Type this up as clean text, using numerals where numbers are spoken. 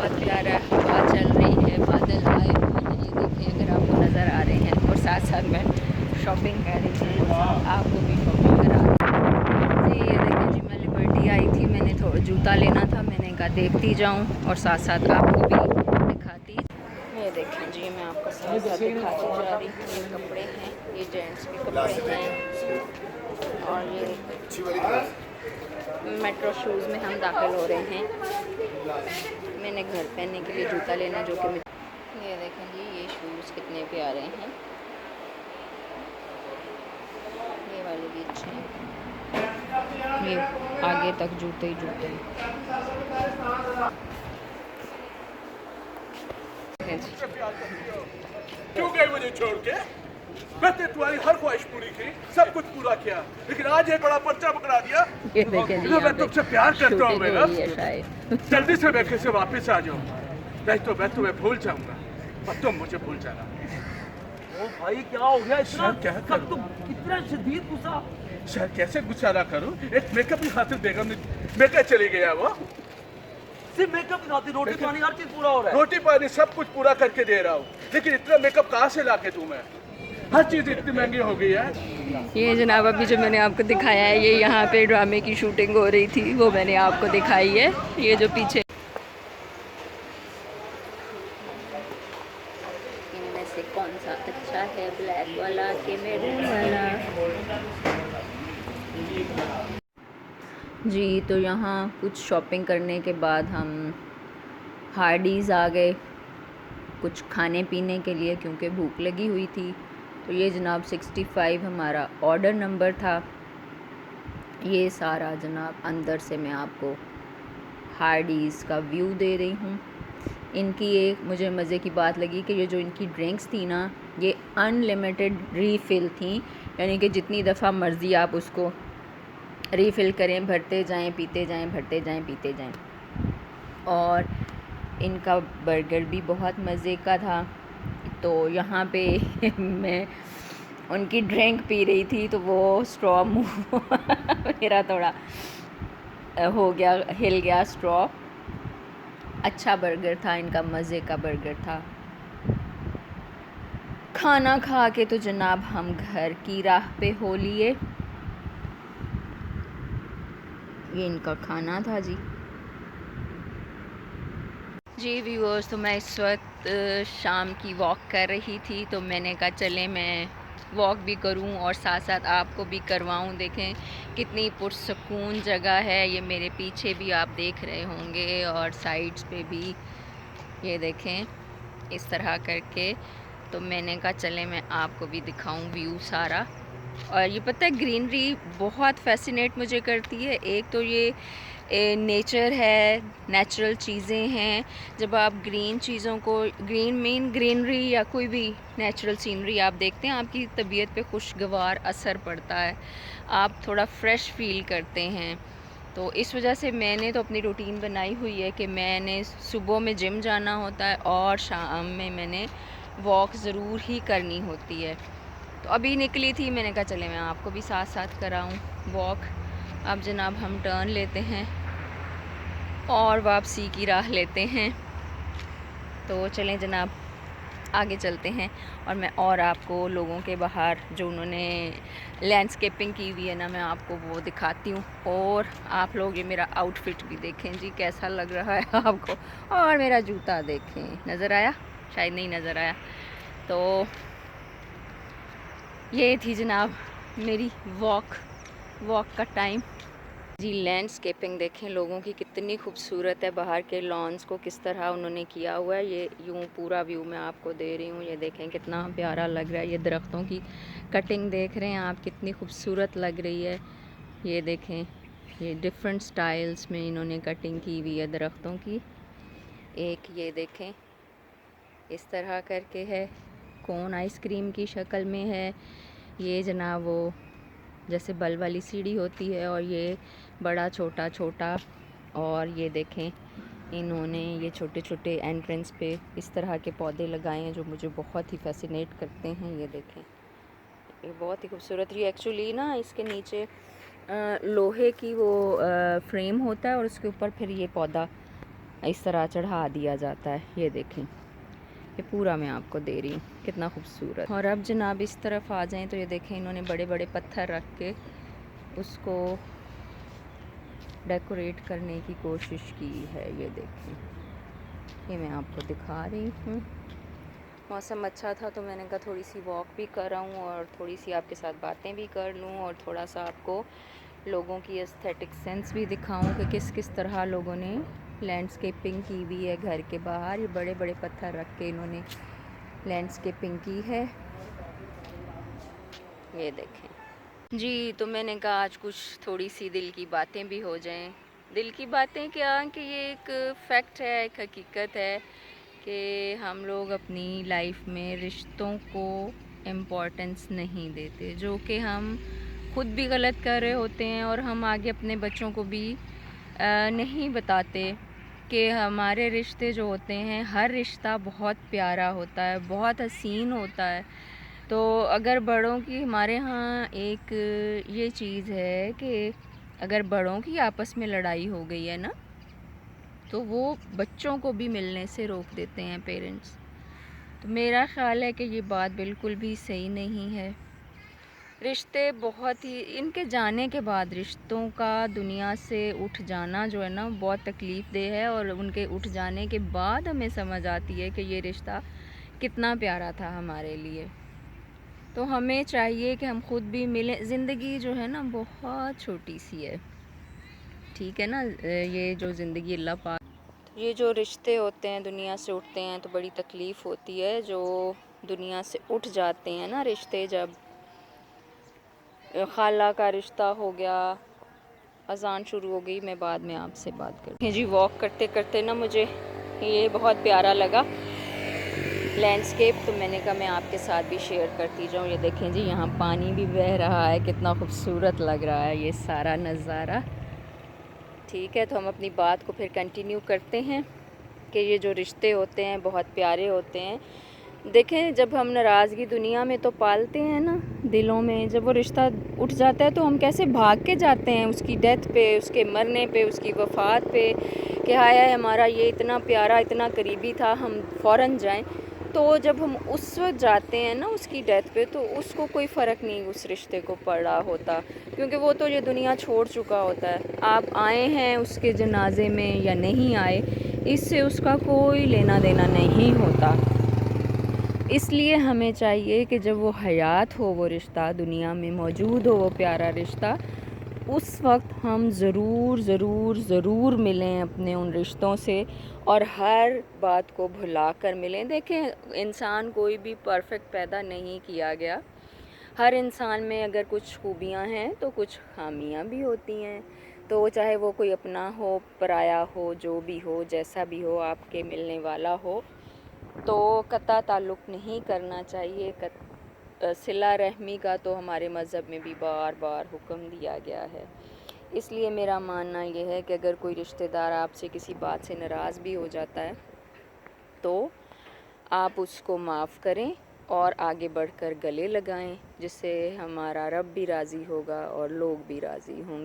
बहुत प्यारा हवा चल रही है, बादल आए हुए हैं, ये देखिए अगर आपको नज़र आ रहे हैं। और साथ साथ मैं शॉपिंग कर रही हूँ, आपको भी शॉपिंग करा जी। ये देखिए जी, मैं लिबर्टी आई थी, मैंने थोड़ा जूता लेना था, मैंने कहा देखती जाऊँ और साथ साथ आपको भी दिखाती। ये देखें जी, मैं आपको साथ साथ दिखाती जा रही हूँ। ये कपड़े हैं, ये जेंट्स के कपड़े हैं और ये मेट्रो शूज़ में हम दाखिल हो रहे हैं। मैंने घर पहनने के लिए जूता लेना, जो कि ये देखें जी, ये शूज़ कितने प्यारे हैं। ये वाले भी अच्छे हैं, ये आगे तक जूते ही जूते हैं। क्यों गए मुझे छोड़ के? मैंने तुम्हारी हर ख्वाहिश पूरी की, सब कुछ पूरा किया, लेकिन आज एक बड़ा पर्चा पकड़ा दिया। ये देखें जी, मैं तुमसे प्यार करता हूँ मेरा। शायद जल्दी से मैके से वापस आ जाओ, नहीं तो मैं तुम्हें भूल जाऊंगा और तुम मुझे भूल जाना। ओ भाई क्या हो गया इतना? सर, क्या करूं? तुम इतना शदीद गुस्सा? सर कैसे गुस्सा ना करूं? एक मेकअप की खातिर बेगम ने मेकअप चली गया वो। सिर्फ मेकअप की खातिर रोटी पानी हर चीज पूरा हो रहा है। रोटी पानी सब कुछ पूरा करके दे रहा हूँ, लेकिन इतना मेकअप कहाँ से ला के दूं मैं? हर चीज इतनी महंगी हो गई है। ये जनाब अभी जो मैंने आपको दिखाया है, ये यहाँ पे ड्रामे की शूटिंग हो रही थी, वो मैंने आपको दिखाई है। ये जो पीछे, इनमें से कौन सा अच्छा है, ब्लैक वाला कि मैरून वाला? जी, तो यहाँ कुछ शॉपिंग करने के बाद हम हार्डीज़ आ गए कुछ खाने पीने के लिए, क्योंकि भूख लगी हुई थी। तो ये जनाब 65 हमारा ऑर्डर नंबर था। ये सारा जनाब अंदर से मैं आपको हार्डीज़ का व्यू दे रही हूँ। इनकी एक मुझे मज़े की बात लगी कि ये जो इनकी ड्रिंक्स थी ना, ये अनलिमिटेड रीफ़िल थी, यानी कि जितनी दफ़ा मर्ज़ी आप उसको रीफ़िल करें, भरते जाएं पीते जाएं, भरते जाएं पीते जाएं। और इनका बर्गर भी बहुत मज़े का था। तो यहाँ पे मैं उनकी ड्रिंक पी रही थी, तो वो स्ट्रॉ मुँह मेरा थोड़ा हो गया, हिल गया स्ट्रॉ। अच्छा बर्गर था इनका, मज़े का बर्गर था। खाना खा के तो जनाब हम घर की राह पे हो लिए। ये इनका खाना था जी। जी व्यूअर्स, तो मैं इस वक्त शाम की वॉक कर रही थी, तो मैंने कहा चले मैं वॉक भी करूं और साथ साथ आपको भी करवाऊं। देखें कितनी पुरसकून जगह है। ये मेरे पीछे भी आप देख रहे होंगे और साइड्स पे भी, ये देखें इस तरह करके। तो मैंने कहा चले मैं आपको भी दिखाऊं व्यू सारा। और ये पता है, ग्रीनरी बहुत फैसिनेट मुझे करती है। एक तो ये नेचर है, नेचुरल चीज़ें हैं। जब आप ग्रीन चीज़ों को, ग्रीनरी या कोई भी नेचुरल सीनरी आप देखते हैं, आपकी तबीयत पे खुशगवार असर पड़ता है, आप थोड़ा फ्रेश फील करते हैं। तो इस वजह से मैंने तो अपनी रूटीन बनाई हुई है कि मैंने सुबह में जिम जाना होता है और शाम में मैंने वॉक ज़रूर ही करनी होती है। तो अभी निकली थी, मैंने कहा चले मैं आपको भी साथ साथ कराऊं वॉक। अब जनाब हम टर्न लेते हैं और वापसी की राह लेते हैं। तो चलें जनाब आगे चलते हैं और मैं और आपको लोगों के बाहर जो उन्होंने लैंडस्केपिंग की हुई है ना, मैं आपको वो दिखाती हूँ। और आप लोग ये मेरा आउटफिट भी देखें जी, कैसा लग रहा है आपको। और मेरा जूता देखें, नज़र आया? शायद नहीं नज़र आया। तो ये थी जनाब मेरी वॉक का टाइम जी। लैंडस्केपिंग देखें लोगों की कितनी खूबसूरत है, बाहर के लॉन्स को किस तरह उन्होंने किया हुआ है। ये यूं पूरा व्यू मैं आपको दे रही हूँ, ये देखें कितना प्यारा लग रहा है। ये दरख्तों की कटिंग देख रहे हैं आप, कितनी खूबसूरत लग रही है। ये देखें, ये डिफरेंट स्टाइल्स में इन्होंने कटिंग की हुई है दरख्तों की। एक ये देखें इस तरह करके है, कोन आइसक्रीम की शक्ल में है। ये जनाब वो जैसे बल वाली सीढ़ी होती है, और ये बड़ा छोटा छोटा। और ये देखें इन्होंने ये छोटे छोटे एंट्रेंस पे इस तरह के पौधे लगाए हैं जो मुझे बहुत ही फैसिनेट करते हैं। ये देखें, ये बहुत ही खूबसूरत। ये एक्चुअली ना इसके नीचे लोहे की वो फ्रेम होता है और उसके ऊपर फिर ये पौधा इस तरह चढ़ा दिया जाता है। ये देखें, ये पूरा मैं आपको दे रही हूँ, कितना खूबसूरत। और अब जनाब इस तरफ आ जाएं तो ये देखें, इन्होंने बड़े बड़े पत्थर रख के उसको डेकोरेट करने की कोशिश की है। ये देखें, ये मैं आपको दिखा रही हूँ। मौसम अच्छा था तो मैंने कहा थोड़ी सी वॉक भी कर आऊँ और थोड़ी सी आपके साथ बातें भी कर लूँ और थोड़ा सा आपको लोगों की एस्थेटिक सेंस भी दिखाऊं कि किस किस तरह लोगों ने लैंडस्केपिंग की हुई है घर के बाहर। ये बड़े बड़े पत्थर रख के इन्होंने लैंडस्केपिंग की है। ये देखें जी। तो मैंने कहा आज कुछ थोड़ी सी दिल की बातें भी हो जाएं। दिल की बातें क्या कि ये एक फैक्ट है, एक हकीकत है कि हम लोग अपनी लाइफ में रिश्तों को इम्पोर्टेंस नहीं देते, जो कि हम खुद भी गलत कर रहे होते हैं और हम आगे अपने बच्चों को भी नहीं बताते कि हमारे रिश्ते जो होते हैं, हर रिश्ता बहुत प्यारा होता है, बहुत हसीन होता है। तो अगर बड़ों की हमारे यहाँ एक ये चीज़ है कि अगर बड़ों की आपस में लड़ाई हो गई है ना, तो वो बच्चों को भी मिलने से रोक देते हैं पेरेंट्स। तो मेरा ख़्याल है कि ये बात बिल्कुल भी सही नहीं है। रिश्ते बहुत ही, इनके जाने के बाद रिश्तों का दुनिया से उठ जाना जो है ना, बहुत तकलीफ़ दे है। और उनके उठ जाने के बाद हमें समझ आती है कि ये रिश्ता कितना प्यारा था हमारे लिए। तो हमें चाहिए कि हम खुद भी मिलें। ज़िंदगी जो है ना बहुत छोटी सी है, ठीक है ना। ये जो ज़िंदगी अल्लाह पाक, ये जो रिश्ते होते हैं दुनिया से उठते हैं तो बड़ी तकलीफ़ होती है। जो दुनिया से उठ जाते हैं ना रिश्ते, जब खाला का रिश्ता हो गया, अज़ान शुरू हो गई, मैं बाद में आपसे बात करती हूँ जी। वॉक करते करते ना मुझे ये बहुत प्यारा लगा लैंडस्केप, तो मैंने कहा मैं आपके साथ भी शेयर करती जाऊँ। ये देखें जी, यहाँ पानी भी बह रहा है, कितना खूबसूरत लग रहा है ये सारा नज़ारा। ठीक है, तो हम अपनी बात को फिर कंटिन्यू करते हैं कि ये जो रिश्ते होते हैं बहुत प्यारे होते हैं। देखें, जब हम नाराज़गी दुनिया में तो पालते हैं ना दिलों में, जब वो रिश्ता उठ जाता है तो हम कैसे भाग के जाते हैं उसकी डेथ पे, उसके मरने पे, उसकी वफ़ात पे कि हाय हाय हमारा ये इतना प्यारा, इतना करीबी था, हम फ़ौरन जाएं। तो जब हम उस वक्त जाते हैं ना उसकी डेथ पे, तो उसको कोई फ़र्क नहीं उस रिश्ते को पड़ा होता, क्योंकि वो तो ये दुनिया छोड़ चुका होता है। आप आए हैं उसके जनाजे में या नहीं आए, इससे उसका कोई लेना देना नहीं होता। इसलिए हमें चाहिए कि जब वो हयात हो, वो रिश्ता दुनिया में मौजूद हो, वो प्यारा रिश्ता, उस वक्त हम ज़रूर ज़रूर ज़रूर मिलें अपने उन रिश्तों से और हर बात को भुला कर मिलें। देखें, इंसान कोई भी परफेक्ट पैदा नहीं किया गया। हर इंसान में अगर कुछ खूबियां हैं तो कुछ खामियां भी होती हैं। तो चाहे वो कोई अपना हो, पराया हो, जो भी हो, जैसा भी हो, आपके मिलने वाला हो, तो कता ताल्लुक़ नहीं करना चाहिए। सिला रहमी का तो हमारे मज़हब में भी बार बार हुक्म दिया गया है। इसलिए मेरा मानना यह है कि अगर कोई रिश्तेदार आपसे किसी बात से नाराज़ भी हो जाता है तो आप उसको माफ़ करें और आगे बढ़कर गले लगाएं, जिससे हमारा रब भी राज़ी होगा और लोग भी राज़ी होंगे।